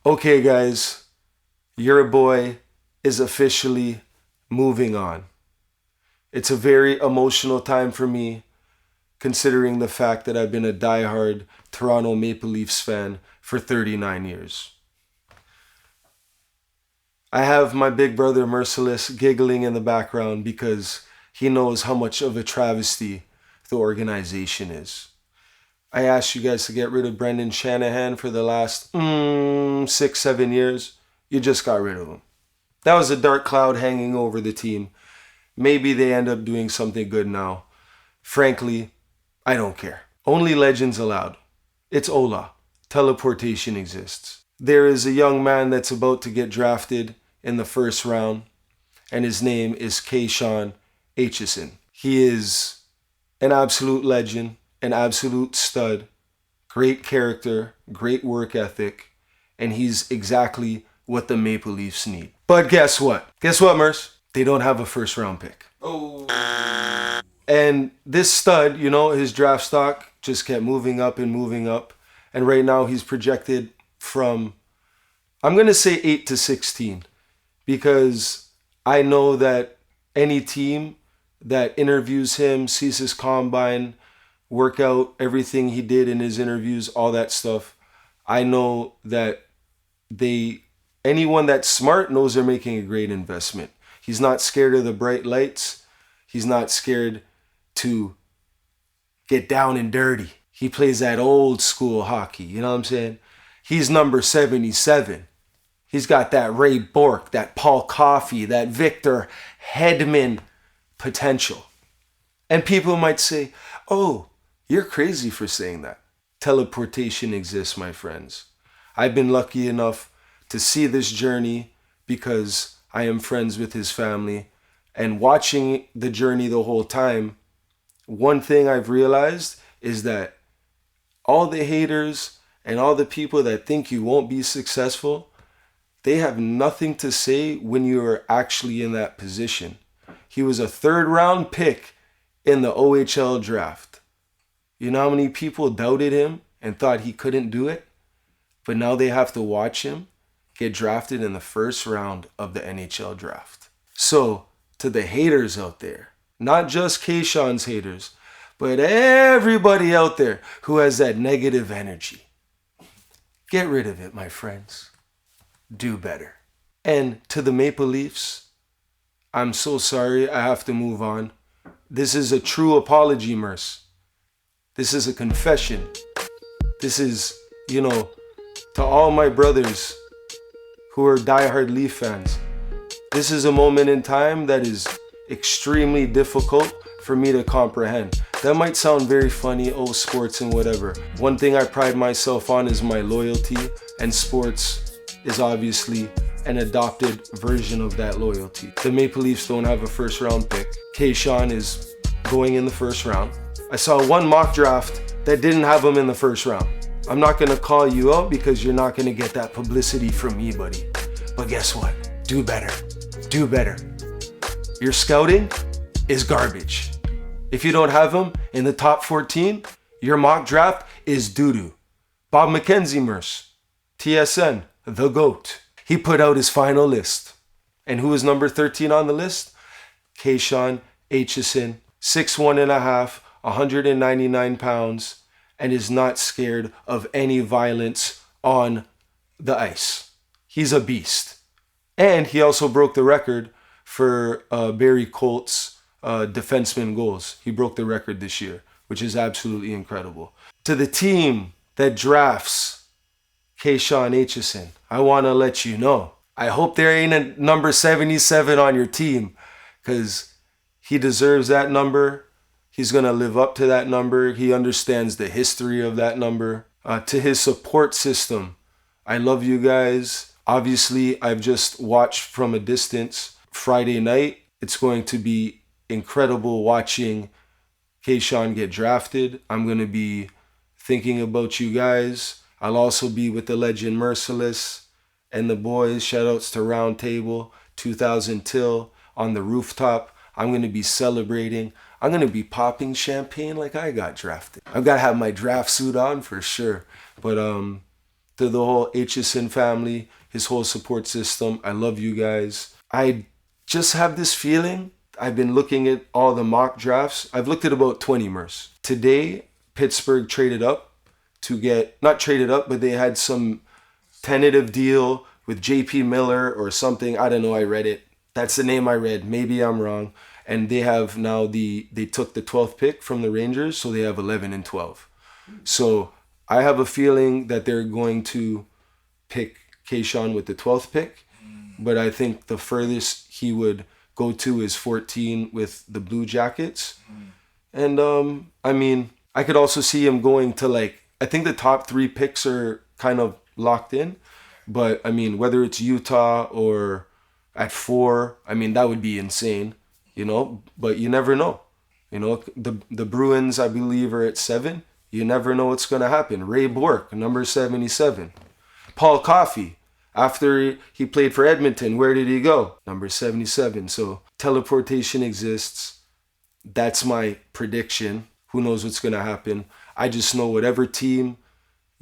Okay, guys, your boy is officially moving on. It's a very emotional time for me, considering the fact that I've been a diehard Toronto Maple Leafs fan for 39 years. I have my big brother Merciless giggling in the background because he knows how much of a travesty the organization is. I asked you guys to get rid of Brendan Shanahan for the last 6-7 years. You just got rid of him. That was a dark cloud hanging over the team. Maybe they end up doing something good now. Frankly, I don't care. Only legends allowed. It's Ola. Teleportation exists. There is a young man that's about to get drafted in the first round, and his name is Kashawn Aitcheson. He is an absolute legend, an absolute stud, great character, great work ethic, and he's exactly what the Maple Leafs need. But guess what? Guess what, Merce? They don't have a first round pick. Oh. And this stud, his draft stock just kept moving up and moving up. And right now he's projected from, I'm going to say 8 to 16, because I know that any team that interviews him, sees his combine, workout, everything he did in his interviews, all that stuff, I know that anyone that's smart knows they're making a great investment. He's not scared of the bright lights. He's not scared to get down and dirty. He plays that old school hockey, you know what I'm saying? He's number 77. He's got that Ray Bourque, that Paul Coffey, that Victor Hedman potential. And people might say, oh, you're crazy for saying that. Teleportation exists, my friends. I've been lucky enough to see this journey because I am friends with his family. And watching the journey the whole time, one thing I've realized is that all the haters and all the people that think you won't be successful, they have nothing to say when you are actually in that position. He was a 3rd round pick in the OHL draft. You know how many people doubted him and thought he couldn't do it? But now they have to watch him get drafted in the 1st round of the NHL draft. So, to the haters out there, not just Kashawn's haters, but everybody out there who has that negative energy, get rid of it, my friends. Do better. And to the Maple Leafs, I'm so sorry, I have to move on. This is a true apology, Merce. This is a confession. This is, to all my brothers who are diehard Leaf fans, this is a moment in time that is extremely difficult for me to comprehend. That might sound very funny, sports and whatever. One thing I pride myself on is my loyalty, and sports is obviously an adopted version of that loyalty. The Maple Leafs don't have a 1st round pick. Kashawn is going in the 1st round. I saw one mock draft that didn't have him in the 1st round. I'm not going to call you out because you're not going to get that publicity from me, buddy. But guess what? Do better. Do better. Your scouting is garbage. If you don't have him in the top 14, your mock draft is doo-doo. Bob McKenzie, Merce, TSN, the GOAT. He put out his final list. And who is number 13 on the list? Kashawn Aitcheson, 6'1.5", 199 pounds, and is not scared of any violence on the ice. He's a beast. And he also broke the record for Barry Colt's defenseman goals. He broke the record this year, which is absolutely incredible. To the team that drafts Kashawn Aitcheson, I want to let you know, I hope there ain't a number 77 on your team, because he deserves that number. He's going to live up to that number. He understands the history of that number. To his support system, I love you guys. Obviously, I've just watched from a distance. Friday night, it's going to be incredible watching Kashawn get drafted. I'm going to be thinking about you guys. I'll also be with the legend Merciless and the boys. Shoutouts to Round Table, 2000 Till on the rooftop. I'm going to be celebrating. I'm going to be popping champagne like I got drafted. I've got to have my draft suit on for sure. But to the whole Aitcheson family, his whole support system. I love you guys. I just have this feeling. I've been looking at all the mock drafts. I've looked at about 20 Merce. Today, Pittsburgh traded up to get, not traded up, but they had some tentative deal with JP Miller or something. I don't know. I read it. That's the name I read. Maybe I'm wrong. And they have now they took the 12th pick from the Rangers, so they have 11 and 12. So I have a feeling that they're going to pick Kashawn with the 12th pick, but I think the furthest he would go to is 14 with the Blue Jackets. And I mean, I could also see him going to like, I think the top 3 picks are kind of locked in, but I mean, whether it's Utah or at 4, I mean, that would be insane, you know, but you never know. You know, the Bruins, I believe, are at 7. You never know what's going to happen. Ray Bourque, number 77. Paul Coffey, after he played for Edmonton, where did he go? Number 77. So teleportation exists. That's my prediction. Who knows what's going to happen? I just know whatever team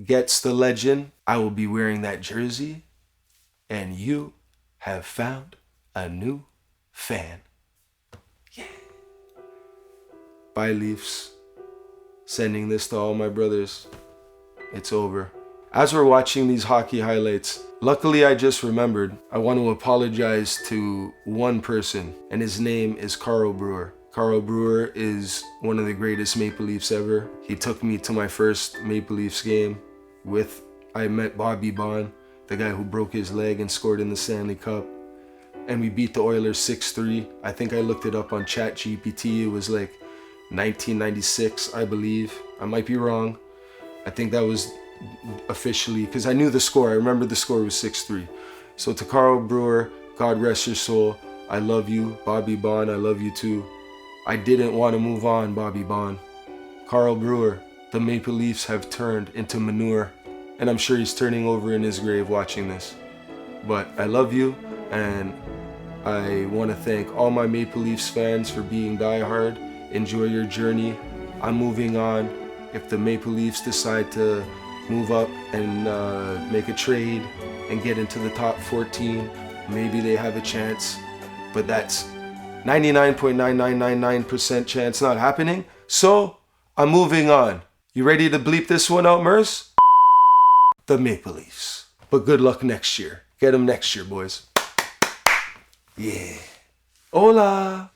gets the legend, I will be wearing that jersey. And you have found a new fan. Yeah. Bye, Leafs. Sending this to all my brothers. It's over. As we're watching these hockey highlights, luckily I just remembered I want to apologize to one person, and his name is Carl Brewer. Carl Brewer is one of the greatest Maple Leafs ever. He took me to my first Maple Leafs game I met Bobby Bond, the guy who broke his leg and scored in the Stanley Cup. And we beat the Oilers 6-3. I think I looked it up on ChatGPT. It was like 1996, I believe. I might be wrong. I think that was officially, because I knew the score. I remember the score was 6-3. So to Carl Brewer, God rest your soul. I love you. Bobby Bond, I love you too. I didn't want to move on, Bobby Bond. Carl Brewer, the Maple Leafs have turned into manure. And I'm sure he's turning over in his grave watching this. But I love you, and I want to thank all my Maple Leafs fans for being diehard. Enjoy your journey. I'm moving on. If the Maple Leafs decide to move up and make a trade and get into the top 14, maybe they have a chance. But that's 99.9999% chance not happening. So I'm moving on. You ready to bleep this one out, Merce? The Maple Leafs. But good luck next year. Get them next year, boys. Yeah. Hola.